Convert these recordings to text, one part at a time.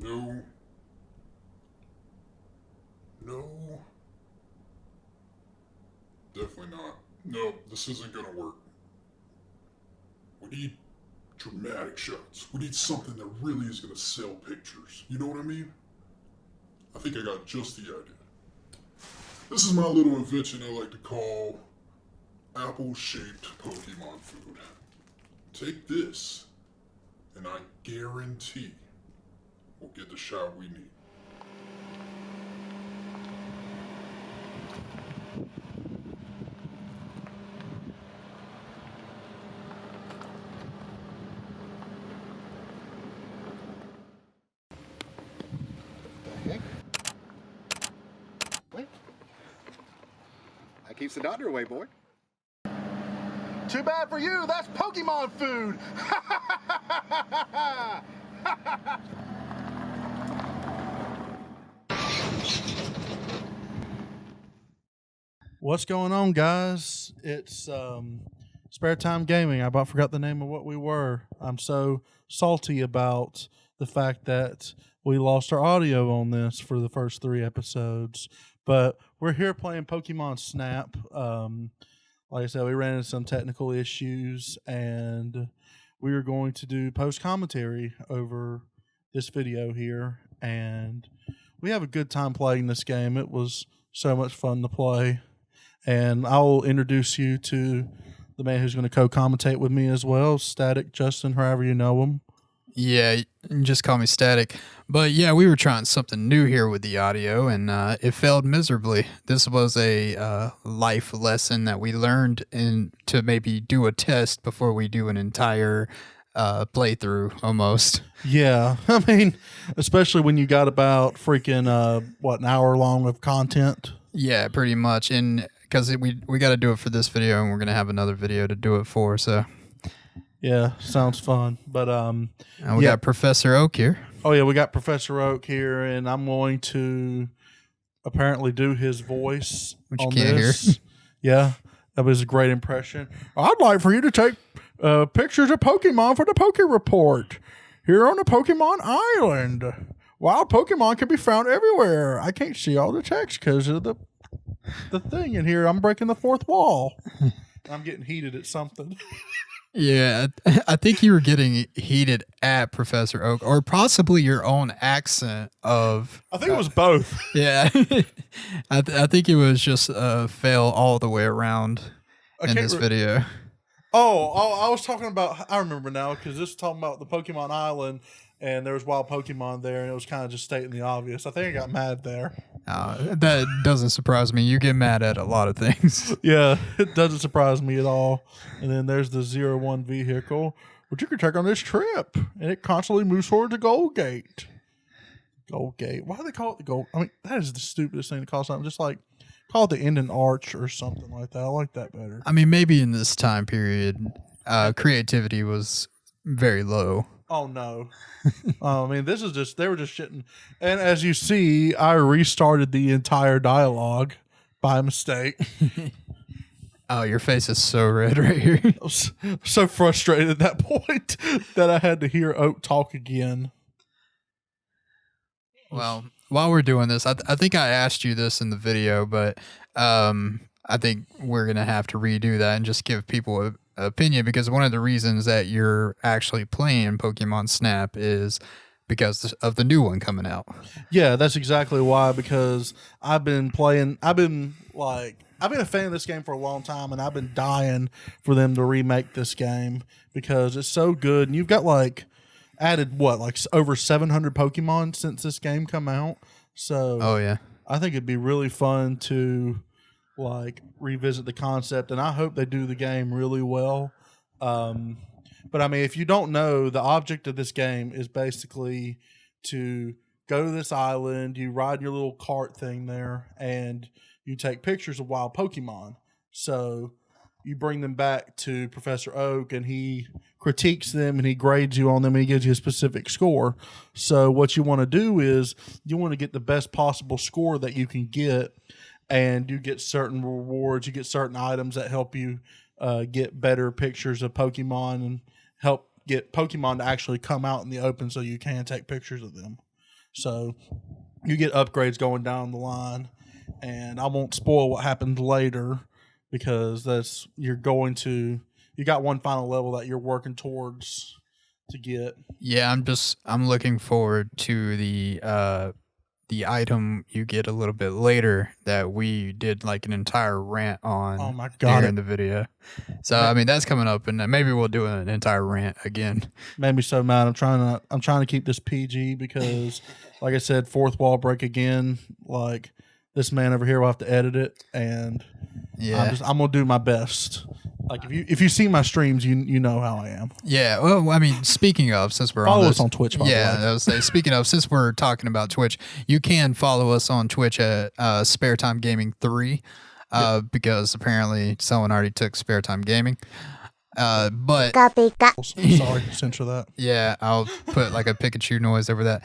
No. No. Definitely not. No, this isn't gonna work. We need dramatic shots. We need something that really is gonna sell pictures. You know what I mean? I think I got just the idea. This is my little invention I like to call apple-shaped Pokemon food. Take this, and I guarantee we'll get the shot we need. That keeps the doctor away, boy. Too bad for you, that's Pokemon food! What's going on, guys? It's Spare Time Gaming. I about forgot the name of what we were. I'm so salty about the fact that we lost our audio on this for the first 3 episodes. But we're here playing Pokemon Snap. Like I said, we ran into some technical issues, and we are going to do post-commentary over this video here. And we have a good time playing this game. It was so much fun to play. And I will introduce you to the man who's going to co-commentate with me as well, Static Justin, however you know him. Yeah, you can just call me Static. But yeah, we were trying something new here with the audio, and it failed miserably. This was a life lesson that we learned to maybe do a test before we do an entire playthrough almost. Yeah, I mean, especially when you got about freaking, an hour long of content? Yeah, pretty much. And because we got to do it for this video, and we're going to have another video to do it for, so... Yeah, sounds fun. But and we got Professor Oak here. Oh yeah, we got Professor Oak here, and I'm going to apparently do his voice Which on you can't this. hear. Yeah, that was a great impression. I'd like for you to take pictures of Pokemon for the Poke Report here on the Pokemon Island. Wild Pokemon can be found everywhere. I can't see all the text because of the thing in here. I'm breaking the fourth wall. I'm getting heated at something. Yeah, I think you were getting heated at Professor Oak, or possibly your own accent of... I think it was both. Yeah, I think it was just fail all the way around in this video. Oh, I was talking about... I remember now, because this is talking about the Pokemon Island, and there was wild Pokemon there, and it was kind of just stating the obvious. I think I got mad there. That doesn't surprise me. You get mad at a lot of things. Yeah, it doesn't surprise me at all. And then there's the 01 vehicle, which you can take on this trip, and it constantly moves toward the Gold Gate. Gold Gate. Why do they call it the Gold? I mean, that is the stupidest thing to call something. Just like call it the Ending Arch or something like that. I like that better. I mean, maybe in this time period, creativity was very low. Oh, no. I mean, this is just, they were just shitting. And as you see, I restarted the entire dialogue by mistake. Oh, your face is so red right here. I was so frustrated at that point that I had to hear Oak talk again. Well, while we're doing this, I think I asked you this in the video, but I think we're going to have to redo that and just give people an opinion, because one of the reasons that you're actually playing Pokemon Snap is because of the new one coming out. Yeah, that's exactly why, because I've been a fan of this game for a long time, and I've been dying for them to remake this game because it's so good. And you've got added over 700 Pokemon since this game come out. So oh yeah, I think it'd be really fun to revisit the concept, and I hope they do the game really well. But I mean, if you don't know, the object of this game is basically to go to this island, you ride your little cart thing there, and you take pictures of wild Pokemon. So you bring them back to Professor Oak, and he critiques them, and he grades you on them, and he gives you a specific score. So what you want to do is you want to get the best possible score that you can get, and you get certain rewards, you get certain items that help you get better pictures of Pokemon and help get Pokemon to actually come out in the open so you can take pictures of them. So you get upgrades going down the line, and I won't spoil what happens later because you got one final level that you're working towards to get. Yeah, I'm looking forward to the item you get a little bit later that we did like an entire rant on. Oh my God, in the video. So I mean that's coming up, and maybe we'll do an entire rant again. Made me so mad. I'm trying to keep this PG because, like I said, fourth wall break again. Like this man over here will have to edit it, and Yeah, I'm gonna do my best. Like if you see my streams, you know how I am. yeah. Well, I mean, speaking of, since we're Follow on us this, on Twitch. By yeah, the way. I was saying, speaking of, since we're talking about Twitch, you can follow us on Twitch at Spare Time Gaming 3, because apparently someone already took Spare Time Gaming. But Sorry, censor that. yeah, I'll put like a Pikachu noise over that.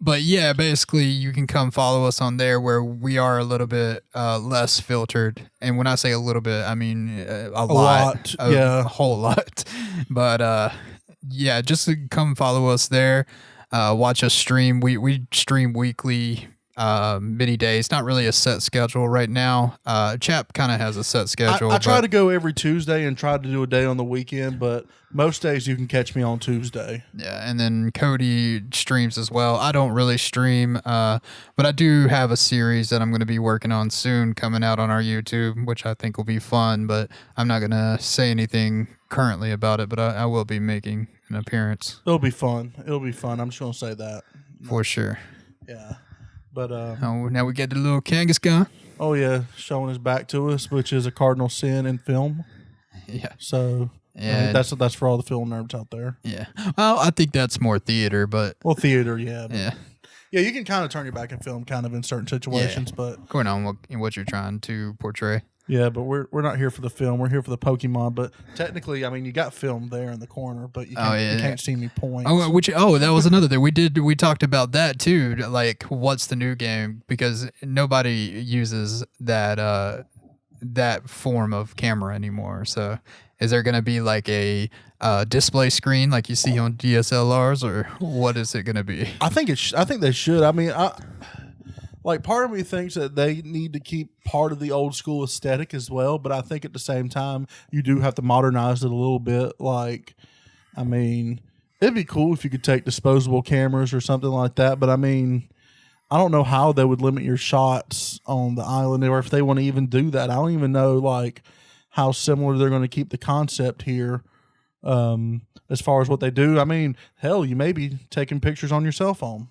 But yeah, basically you can come follow us on there where we are a little bit less filtered. And when I say a little bit, I mean a lot. Yeah. A whole lot. But yeah, just to come follow us there. Watch us stream. We stream weekly, many days. Not really a set schedule right now. Chap kind of has a set schedule. I try to go every Tuesday and try to do a day on the weekend, but most days you can catch me on Tuesday. Yeah, and then Cody streams as well. I don't really stream, but I do have a series that I'm going to be working on soon coming out on our YouTube, which I think will be fun, but I'm not going to say anything currently about it, but I will be making an appearance. It'll be fun. I'm just going to say that. For sure. Yeah. But Oh, now we get the little Kangaskhan. oh yeah, showing his back to us, which is a cardinal sin in film. Yeah. So I Yeah. mean, that's for all the film nerds out there. Yeah. Well, I think that's more theater, but Well, theater, yeah. yeah. Yeah, you can kind of turn your back in film kind of in certain situations, but Going on what you're trying to portray. yeah, but we're not here for the film. We're here for the Pokemon. But technically, I mean, you got film there in the corner, but you can't see me point. That was another thing we talked about that too. Like, what's the new game? Because nobody uses that form of camera anymore. So, is there going to be like a display screen like you see on DSLRs, or what is it going to be? I think they should. I mean, like part of me thinks that they need to keep part of the old school aesthetic as well, but I think at the same time you do have to modernize it a little bit. Like, I mean, it'd be cool if you could take disposable cameras or something like that, but I mean, I don't know how they would limit your shots on the island, or if they want to even do that. I don't even know like how similar they're going to keep the concept here, as far as what they do. I mean, hell, you may be taking pictures on your cell phone.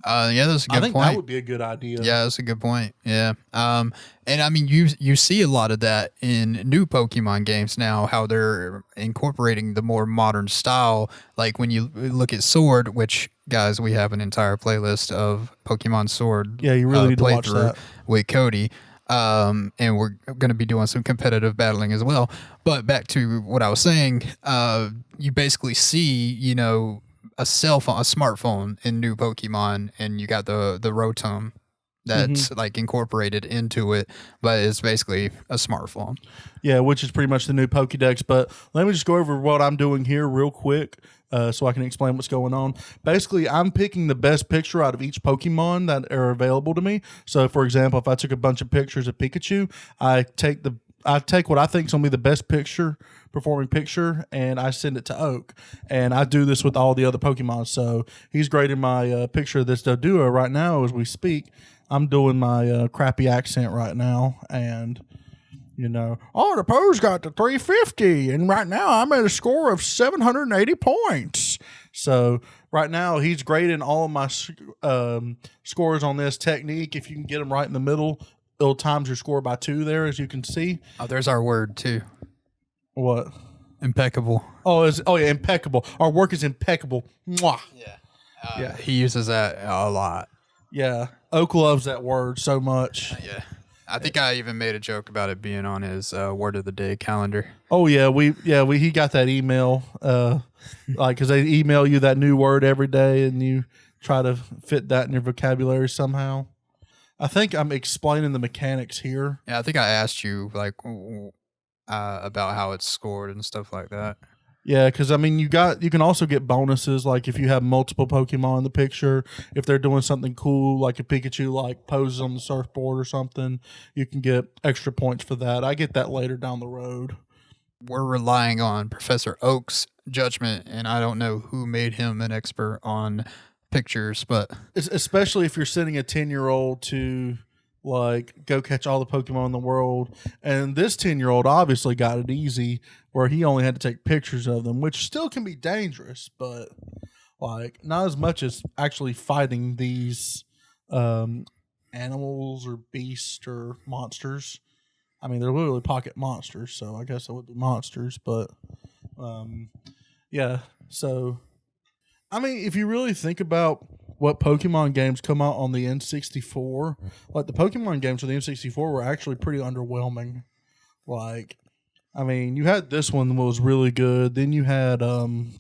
Yeah, that's a good I think point. that would be a good idea. Yeah, that's a good point. Yeah. And I mean, you see a lot of that in new Pokemon games now, how they're incorporating the more modern style. Like when you look at Sword, which, guys, we have an entire playlist of Pokemon Sword. Yeah, you really need to watch playthrough that. with Cody. And we're going to be doing some competitive battling as well. But back to what I was saying, you basically see, a cell phone, a smartphone in new Pokemon, and you got the Rotom that's like incorporated into it, but it's basically a smartphone. Yeah, which is pretty much the new Pokédex. But let me just go over what I'm doing here real quick, so I can explain what's going on. Basically, I'm picking the best picture out of each Pokemon that are available to me. So, for example, if I took a bunch of pictures of Pikachu, I take what I think is going to be the best performing picture, and I send it to Oak. And I do this with all the other Pokemon. So he's grading my picture of this DODUO right now as we speak. I'm doing my crappy accent right now, and the Poe's got the 350, and right now I'm at a score of 780 points. So right now he's grading all of my scores on this technique. If you can get them right in the middle, it'll times your score by 2 there, as you can see. Oh, there's our word too. What? Impeccable. Oh, yeah, impeccable. Our work is impeccable. Mwah. Yeah. Yeah. He uses that a lot. Yeah. Oak loves that word so much. Yeah. I think I even made a joke about it being on his word of the day calendar. Oh yeah, he got that email, like, because they email you that new word every day, and you try to fit that in your vocabulary somehow. I think I'm explaining the mechanics here. Yeah, I think I asked you like about how it's scored and stuff like that. Yeah, because I mean, you can also get bonuses like if you have multiple Pokemon in the picture. If they're doing something cool, like a Pikachu like poses on the surfboard or something, you can get extra points for that. I get that later down the road. We're relying on Professor Oak's judgment, and I don't know who made him an expert on pictures, but Especially if you're sending a 10-year-old to like go catch all the Pokemon in the world, and this 10-year-old obviously got it easy where he only had to take pictures of them, which still can be dangerous, but like not as much as actually fighting these animals or beasts or monsters. I mean, they're literally pocket monsters, so I guess it would be monsters, but yeah. So I mean, if you really think about what Pokemon games come out on the N64, like the Pokemon games for the N64 were actually pretty underwhelming. Like, I mean, you had this one was really good. Then you had, and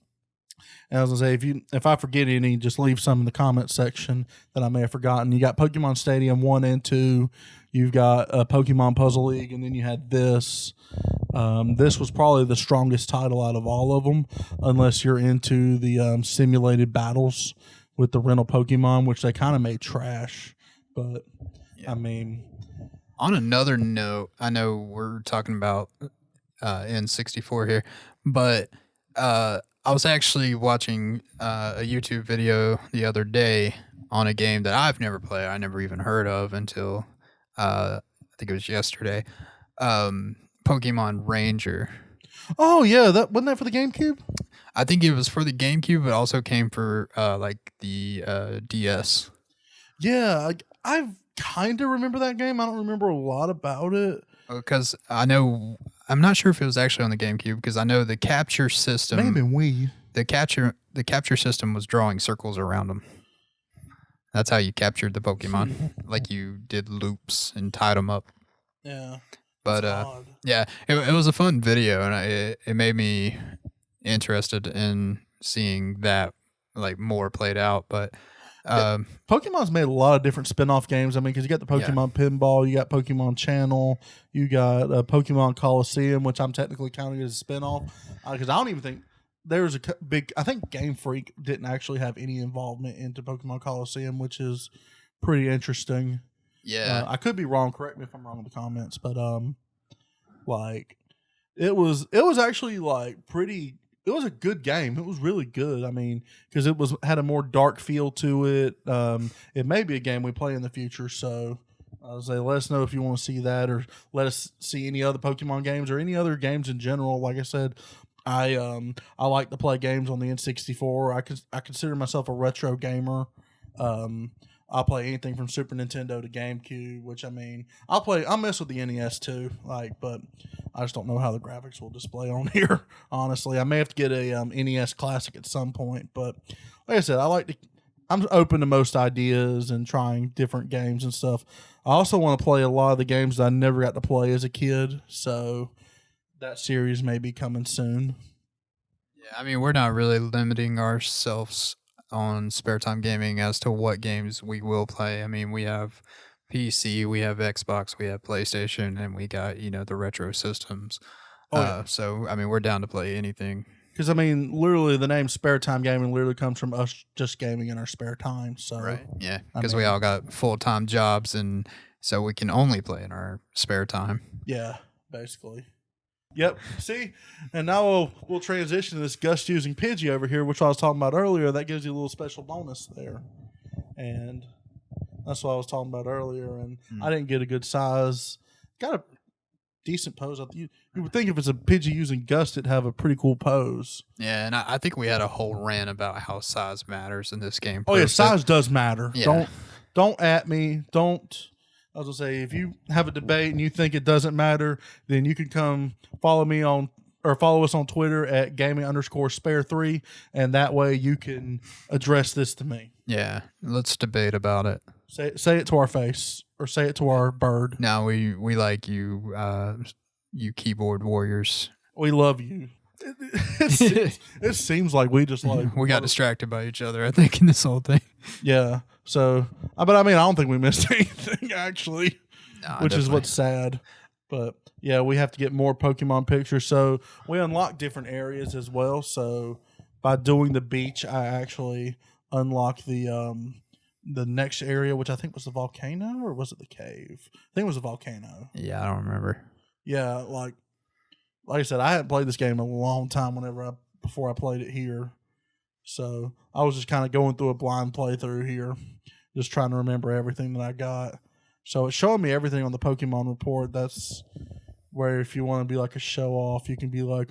I was gonna say, if I forget any, just leave some in the comment section that I may have forgotten. You got Pokemon Stadium 1 and 2. You've got Pokemon Puzzle League, and then you had this. This was probably the strongest title out of all of them, unless you're into the simulated battles with the rental Pokemon, which they kind of made trash. But, yeah. I mean... On another note, I know we're talking about N64 here, but I was actually watching a YouTube video the other day on a game that I've never played. I never even heard of until I think it was yesterday. Pokemon Ranger. Oh yeah, that wasn't that for the GameCube? I think it was for the GameCube, but also came for like the DS. Yeah, I kind of remember that game. I don't remember a lot about it because I'm not sure if it was actually on the GameCube because I know the capture system. Maybe Wii. The capture system was drawing circles around them. That's how you captured the Pokemon. Like you did loops and tied them up. Yeah. But yeah, it was a fun video, and it made me interested in seeing that like more played out. But Pokemon's made a lot of different spin-off games. I mean, because you got the Pokemon Pinball, you got Pokemon Channel, you got Pokemon Coliseum, which I'm technically counting as a spin-off because I don't even think there was a big. I think Game Freak didn't actually have any involvement into Pokemon Coliseum, which is pretty interesting. Yeah, I could be wrong. Correct me if I'm wrong in the comments, but like it was actually like pretty. It was a good game. It was really good. I mean, because it had a more dark feel to it. It may be a game we play in the future. So I was say, let us know if you want to see that, or let us see any other Pokemon games or any other games in general. Like I said, I like to play games on the N64. I consider myself a retro gamer. I'll play anything from Super Nintendo to GameCube, which I mean, I'll mess with the NES too, but I just don't know how the graphics will display on here. Honestly, I may have to get a NES Classic at some point, but like I said, I'm open to most ideas and trying different games and stuff. I also want to play a lot of the games that I never got to play as a kid, so that series may be coming soon. Yeah, I mean, we're not really limiting ourselves on Spare Time Gaming as to what games we will play. I mean, we have PC, we have Xbox, we have PlayStation, and we got, the retro systems. So, I mean, we're down to play anything. Because, I mean, literally the name Spare Time Gaming literally comes from us just gaming in our spare time. So, right, yeah, because we all got full-time jobs, and so we can only play in our spare time. Yeah, basically. Yep. See, and now we'll transition to this Gus using Pidgey over here, which I was talking about earlier. That gives you a little special bonus there, and that's what I was talking about earlier. And I didn't get a good size. Got a decent pose. You would think if it's a Pidgey using Gus, it'd have a pretty cool pose. Yeah, and I think we had a whole rant about how size matters in this game. Oh yeah, size does matter. Yeah. Don't at me. Don't. I was gonna say, if you have a debate and you think it doesn't matter, then you can come follow us on Twitter at gaming_spare3, and that way you can address this to me. Yeah, let's debate about it. Say it to our face, or say it to our bird. No, we like you, you keyboard warriors. We love you. It seems like we just like we got distracted by each other, I think, in this whole thing. Yeah. So, but I mean, I don't think we missed anything actually, which is what's sad. But Yeah, we have to get more Pokemon pictures. So we unlock different areas as well. So by doing the beach, I actually unlock the next area, which I think was the volcano, or was it the cave? I think it was the volcano. Yeah, I don't remember. Yeah, like I said, I hadn't played this game in a long time before I played it here. So I was just kind of going through a blind playthrough here, just trying to remember everything that I got. So it's showing me everything on the Pokemon report. That's where if you want to be like a show off, you can be like,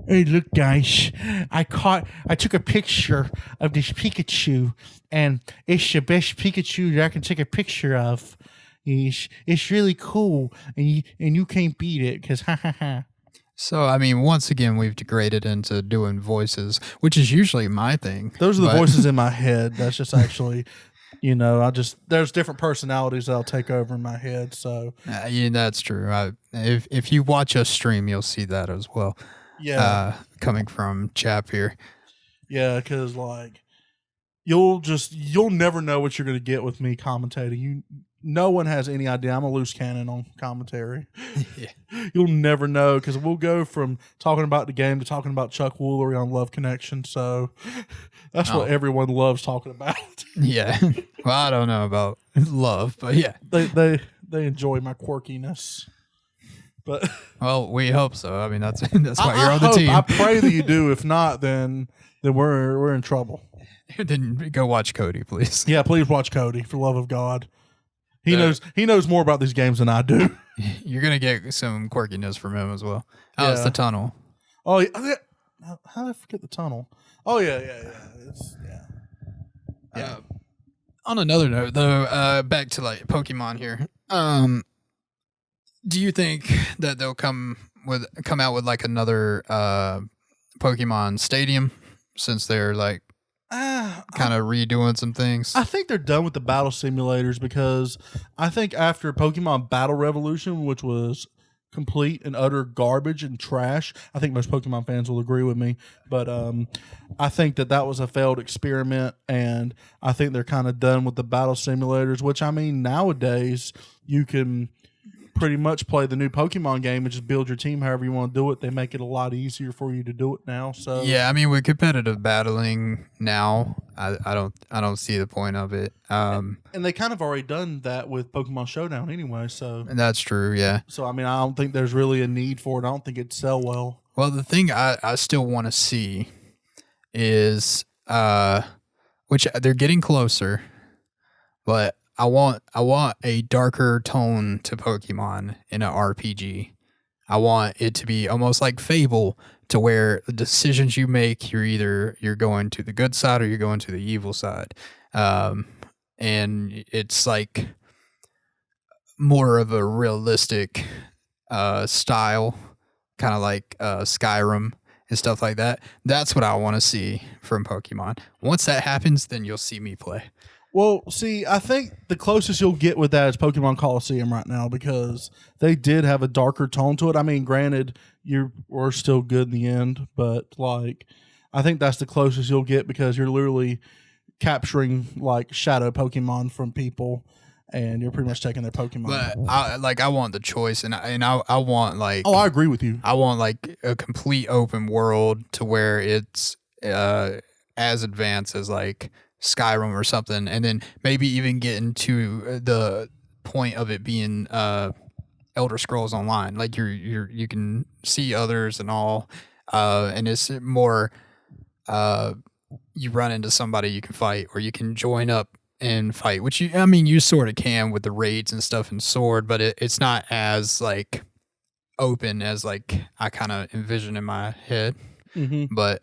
hey, look, guys, I took a picture of this Pikachu, and it's the best Pikachu that I can take a picture of. It's really cool, and you can't beat it, because ha ha ha. So, I mean, once again, we've degraded into doing voices, which is usually my thing. Those are the voices in my head. That's just actually... there's different personalities that'll take over in my head. So yeah, that's true. If you watch us stream, you'll see that as well. Yeah, coming from Chap here. Yeah, because like you'll never know what you're going to get with me commentating. No one has any idea. I'm a loose cannon on commentary. Yeah. You'll never know because we'll go from talking about the game to talking about Chuck Woolery on Love Connection. So that's what everyone loves talking about. Yeah. Well, I don't know about love, but yeah, they enjoy my quirkiness. But well, we hope so. I mean, that's why you're on the team. I pray that you do. If not, then we're in trouble. Then go watch Cody, please. Yeah, please watch Cody. For the love of God, he knows more about these games than I do. You're gonna get some quirkiness from him as well. Oh, it's the tunnel. Oh, yeah. How did I forget the tunnel? Oh yeah. Yeah. On another note, though, back to like Pokemon here. Do you think that they'll come out with like another Pokemon Stadium since they're like kind of redoing some things? I think they're done with the battle simulators because I think after Pokemon Battle Revolution, which was complete and utter garbage and trash, I think most Pokemon fans will agree with me, but I think that was a failed experiment, and I think they're kind of done with the battle simulators, which I mean nowadays you can pretty much play the new Pokemon game and just build your team however you want to do it. They make it a lot easier for you to do it now. So yeah, I mean with competitive battling now, I don't see the point of it. And they kind of already done that with Pokemon Showdown anyway. So that's true. Yeah. So I mean, I don't think there's really a need for it. I don't think it'd sell well. Well, the thing I still want to see is which they're getting closer, but I want a darker tone to Pokemon in an RPG. I want it to be almost like Fable, to where the decisions you make, you're going to the good side or you're going to the evil side. And it's like more of a realistic style, kind of like Skyrim and stuff like that. That's what I want to see from Pokemon. Once that happens, then you'll see me play. Well, see, I think the closest you'll get with that is Pokemon Coliseum right now because they did have a darker tone to it. I mean, granted, we're still good in the end, but like, I think that's the closest you'll get because you're literally capturing like shadow Pokemon from people, and you're pretty much taking their Pokemon. But I want the choice, and I want like. Oh, I agree with you. I want like a complete open world to where it's as advanced as like Skyrim or something, and then maybe even get into the point of it being Elder Scrolls Online. Like you can see others and all, and it's more you run into somebody you can fight, or you can join up and fight, which you sort of can with the raids and stuff in Sword, but it's not as like open as like I kind of envision in my head. Mm-hmm. But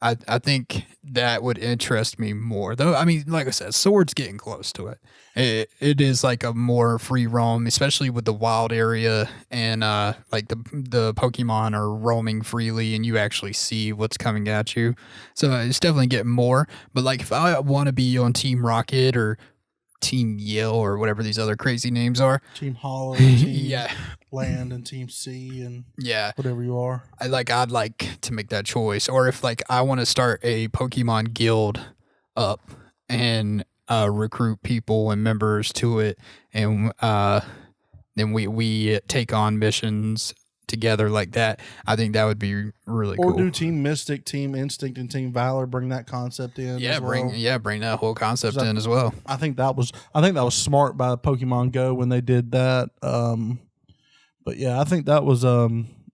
I think that would interest me more, though. I mean, like I said, Sword's getting close to it. It is like a more free roam, especially with the wild area, and like the Pokemon are roaming freely, and you actually see what's coming at you. So it's definitely getting more. But like, if I want to be on Team Rocket or Team Yell or whatever these other crazy names are, Team Hollow, Team yeah, Land, and Team C, and yeah, whatever you are. I'd like to make that choice. Or if like I want to start a Pokemon guild up and recruit people and members to it, and then we take on missions together like that. I think that would be really Or cool. do Team Mystic, Team Instinct, and Team Valor bring that concept in? Yeah, as well? bring that whole concept 'Cause in as well. I think that was smart by Pokemon Go when they did that. But yeah, I think that was a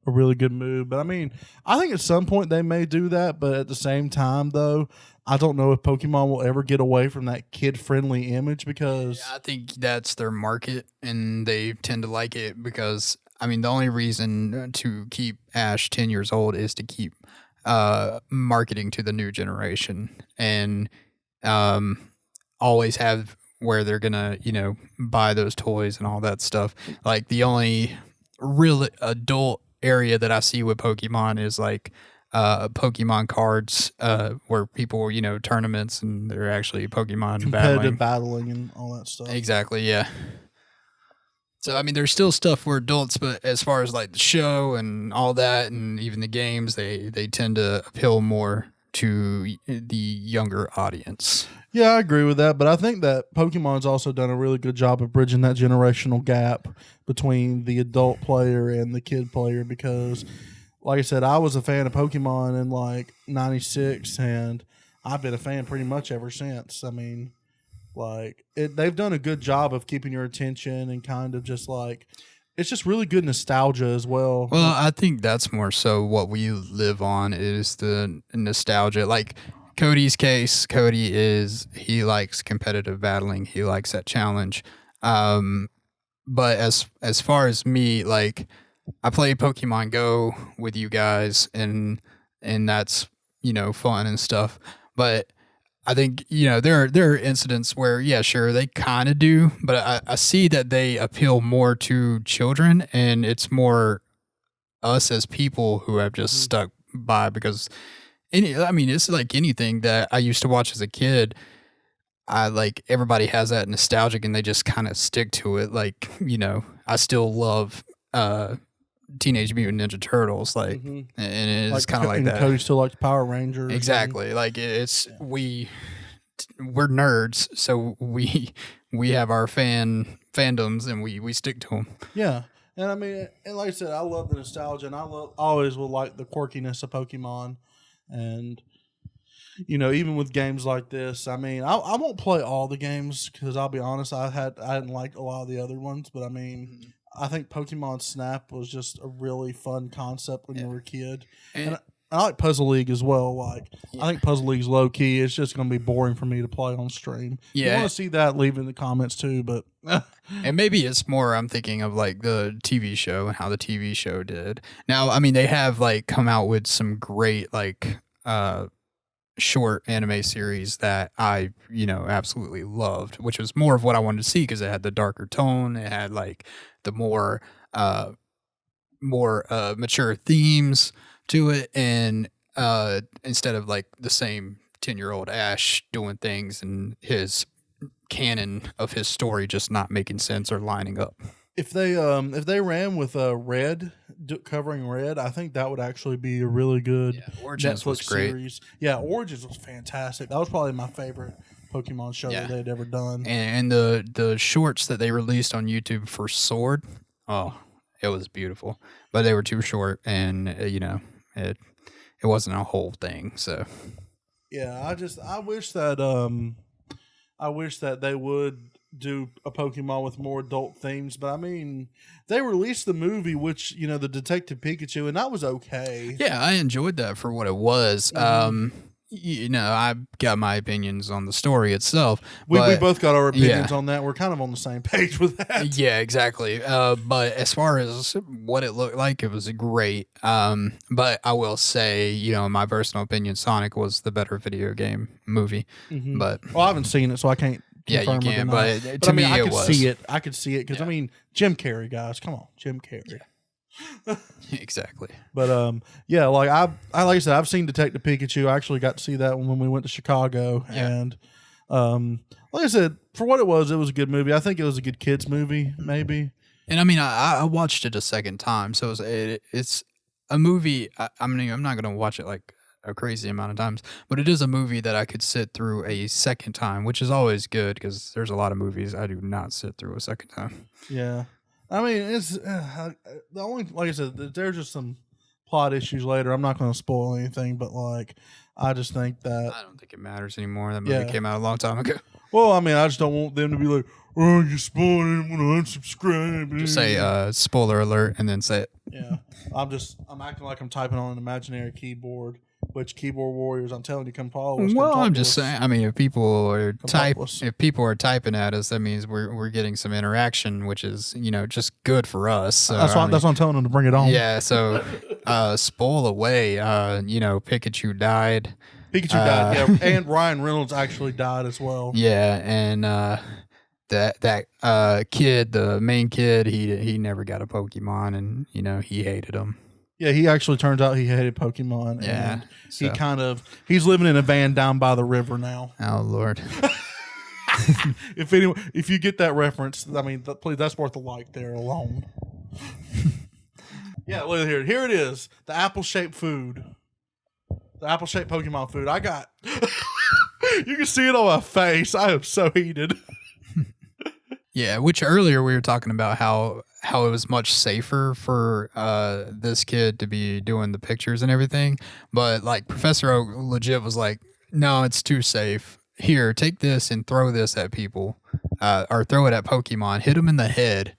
really good move. But I mean, I think at some point they may do that. But at the same time, though, I don't know if Pokemon will ever get away from that kid-friendly image because I think that's their market, and they tend to like it because, I mean, the only reason to keep Ash 10 years old is to keep marketing to the new generation and always have where they're going to, buy those toys and all that stuff. Like, the only real adult area that I see with Pokemon is like Pokemon cards where people, tournaments and they're actually Pokemon competitive battling. battling and all that stuff. Exactly, yeah. So, I mean, there's still stuff for adults, but as far as like the show and all that and even the games, they tend to appeal more to the younger audience. Yeah, I agree with that, but I think that Pokemon's also done a really good job of bridging that generational gap between the adult player and the kid player because, like I said, I was a fan of Pokemon in like 96, and I've been a fan pretty much ever since. I mean, like, they've done a good job of keeping your attention and kind of just like, it's just really good nostalgia as well. Well, I think that's more so what we live on is the nostalgia. Like Cody's case, he likes competitive battling. He likes that challenge. But as far as me, like I play Pokemon Go with you guys and that's, fun and stuff. But I think, there are incidents where, yeah, sure, they kind of do, but I see that they appeal more to children, and it's more us as people who have just stuck by because, it's like anything that I used to watch as a kid. I like everybody has that nostalgic, and they just kind of stick to it. Like, I still love Teenage Mutant Ninja Turtles, like, and it's like, kind of like and that. Cody still likes Power Rangers. Exactly. Like we're nerds, so we have our fandoms and we stick to them. Yeah. And I mean, and like I said, I love the nostalgia, and always will like the quirkiness of Pokemon. And, even with games like this, I mean, I won't play all the games because I'll be honest, I didn't like a lot of the other ones, but I mean, I think Pokemon Snap was just a really fun concept when you were a kid. And I like Puzzle League as well. Like, I think Puzzle League's low key. It's just going to be boring for me to play on stream. Yeah. If you want to see that, leave in the comments too. But and maybe it's more, I'm thinking of like the TV show and how the TV show did. Now, I mean, they have like come out with some great like short anime series that I, absolutely loved, which was more of what I wanted to see because it had the darker tone. It had like the more mature themes to it, and instead of like the same 10-year-old Ash doing things and his canon of his story just not making sense or lining up. if they ran with Red covering Red, I think that would actually be a really good Origins Netflix was great. series. Yeah, Origins was fantastic. That was probably my favorite Pokemon show that they'd ever done. And the shorts that they released on YouTube for Sword, it was beautiful, but they were too short, and it wasn't a whole thing. So yeah, I wish that they would do a Pokemon with more adult themes, but I mean, they released the movie, which the Detective Pikachu, and that was okay. Yeah, I enjoyed that for what it was. I've got my opinions on the story itself. We both got our opinions on that. We're kind of on the same page with that. Yeah, exactly. But as far as what it looked like, it was great. But I will say, in my personal opinion, Sonic was the better video game movie. Mm-hmm. But I haven't seen it, so I can't. Yeah, you can't. But to I mean, me, I it could was. see it. I could see it because I mean, Jim Carrey, guys, come on, Jim Carrey. Yeah. Exactly. But like I said, I've seen Detective Pikachu. I actually got to see that one when we went to Chicago, and like I said, for what it was a good movie. I think it was a good kids movie, maybe. And I mean, I watched it a second time, so it's a movie. I mean, I'm not gonna watch it like a crazy amount of times, but it is a movie that I could sit through a second time, which is always good because there's a lot of movies I do not sit through a second time. Yeah. I mean, it's the only, like I said, there's just some plot issues later. I'm not going to spoil anything, but like, I just think that I don't think it matters anymore. That movie came out a long time ago. Well, I mean, I just don't want them to be like, "Oh, you spoiled it. I'm going to unsubscribe." Just say spoiler alert and then say it. Yeah, I'm acting like I'm typing on an imaginary keyboard. Which keyboard warriors? I'm telling you, come follow us. Well, I'm just saying. I mean, if people are talk to us. if people are typing at us, that means we're getting some interaction, which is just good for us. So, That's why I'm telling them to bring it on. Yeah. So, spoil away. Pikachu died. Pikachu died. Yeah, and Ryan Reynolds actually died as well. Yeah, and that kid, the main kid, he never got a Pokemon, and he hated him. Yeah, he actually turns out he hated Pokemon. Yeah, and he's living in a van down by the river now. Oh Lord! If you get that reference, I mean, please, that's worth a like there alone. Yeah, look here. Here it is. The apple-shaped food. The apple-shaped Pokemon food. I got. You can see it on my face. I am so heated. Yeah, which earlier we were talking about how it was much safer for this kid to be doing the pictures and everything, but like Professor Oak legit was like, no, it's too safe. Here, take this and throw this at people, or throw it at Pokemon, hit them in the head,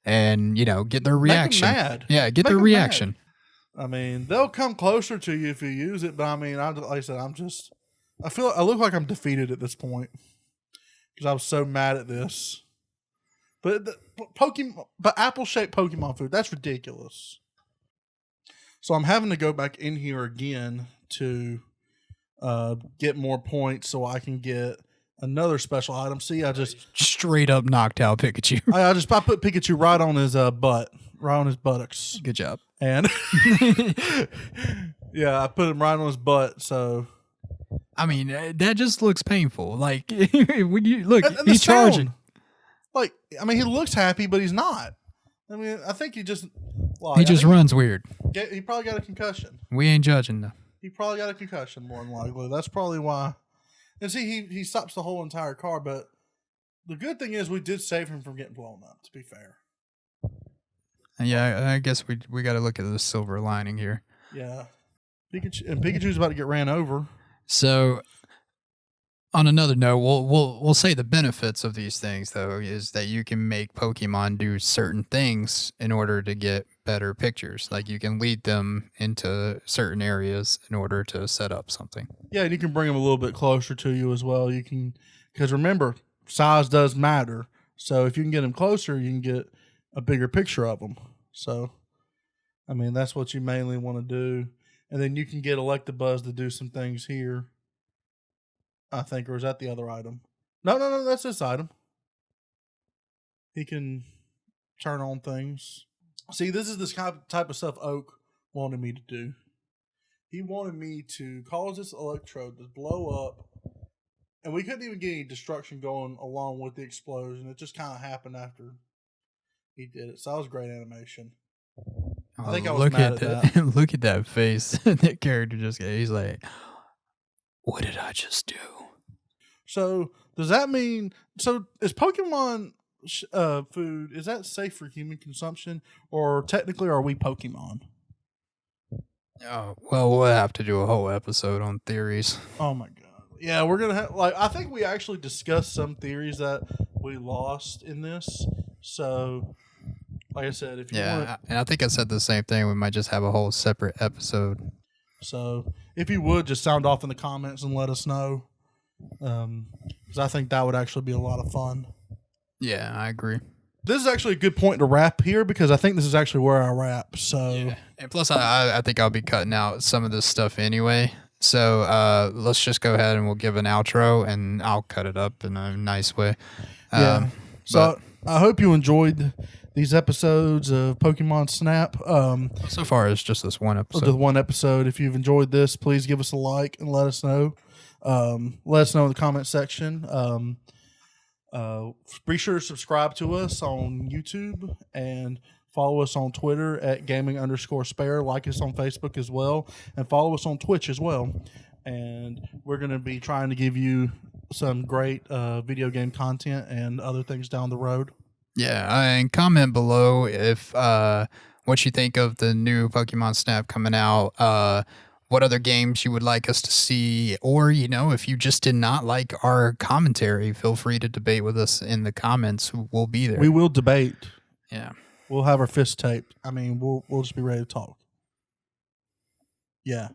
and get their reaction. Make 'em mad. Yeah, get Make their 'em reaction. mad. I mean, they'll come closer to you if you use it, but I mean, like I said, I look like I'm defeated at this point because I was so mad at this. But apple-shaped Pokemon food, that's ridiculous. So I'm having to go back in here again to get more points so I can get another special item. See, I just straight up knocked out Pikachu. I put Pikachu right on his butt, right on his buttocks. Good job. And yeah, I put him right on his butt. So I mean, that just looks painful. Like when you look, and he's charging. Like, I mean, he looks happy, but he's not. I mean, I think he just runs weird. He probably got a concussion. We ain't judging though. He probably got a concussion, more than likely. That's probably why. And see, he stops the whole entire car, but the good thing is we did save him from getting blown up, to be fair. Yeah, I guess we got to look at the silver lining here. Yeah. Pikachu's about to get ran over. So, on another note, we'll say the benefits of these things though is that you can make Pokemon do certain things in order to get better pictures. Like you can lead them into certain areas in order to set up something. Yeah, and you can bring them a little bit closer to you as well. You can, because remember, size does matter. So if you can get them closer, you can get a bigger picture of them. So, I mean, that's what you mainly want to do. And then you can get Electabuzz to do some things here, I think, or is that the other item? No, that's this item. He can turn on things. See, this is this type of stuff Oak wanted me to do. He wanted me to cause this electrode to blow up, and we couldn't even get any destruction going along with the explosion. It just kind of happened after he did it. So that was great animation. I think I was mad at that. Look at that face. That character he's like, what did I just do? So does that mean, is Pokemon food, is that safe for human consumption, or technically are we Pokemon? Oh, well, we'll have to do a whole episode on theories. Oh my god. Yeah, we're going to have, I think we actually discussed some theories that we lost in this. So, like I said, if you want, and I think I said the same thing. We might just have a whole separate episode. So, if you would just sound off in the comments and let us know, because I think that would actually be a lot of fun. Yeah, I agree. This is actually a good point to wrap here because I think this is actually where I wrap. So, yeah. And plus, I think I'll be cutting out some of this stuff anyway. So, let's just go ahead and we'll give an outro, and I'll cut it up in a nice way. Yeah. So I hope you enjoyed these episodes of Pokemon Snap. So far, it's just this one episode. The one episode. If you've enjoyed this, please give us a like and let us know. Let us know in the comment section. Be sure to subscribe to us on YouTube and follow us on Twitter at gaming_spare. Like us on Facebook as well, and follow us on Twitch as well. And we're going to be trying to give you some great video game content and other things down the road. Yeah, and comment below if what you think of the new Pokemon Snap coming out. What other games you would like us to see, or if you just did not like our commentary, feel free to debate with us in the comments. We'll be there. We will debate. Yeah, We'll have our fists taped. I mean, we'll just be ready to talk. Yeah.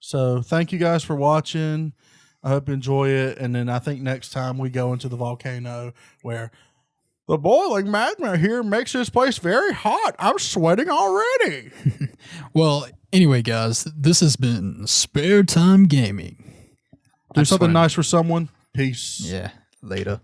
So thank you guys for watching. I hope you enjoy it. And then I think next time we go into the volcano where the boiling magma here makes this place very hot. I'm sweating already. Well, anyway, guys, this has been Spare Time Gaming. Do something nice for someone. Peace. Yeah, later.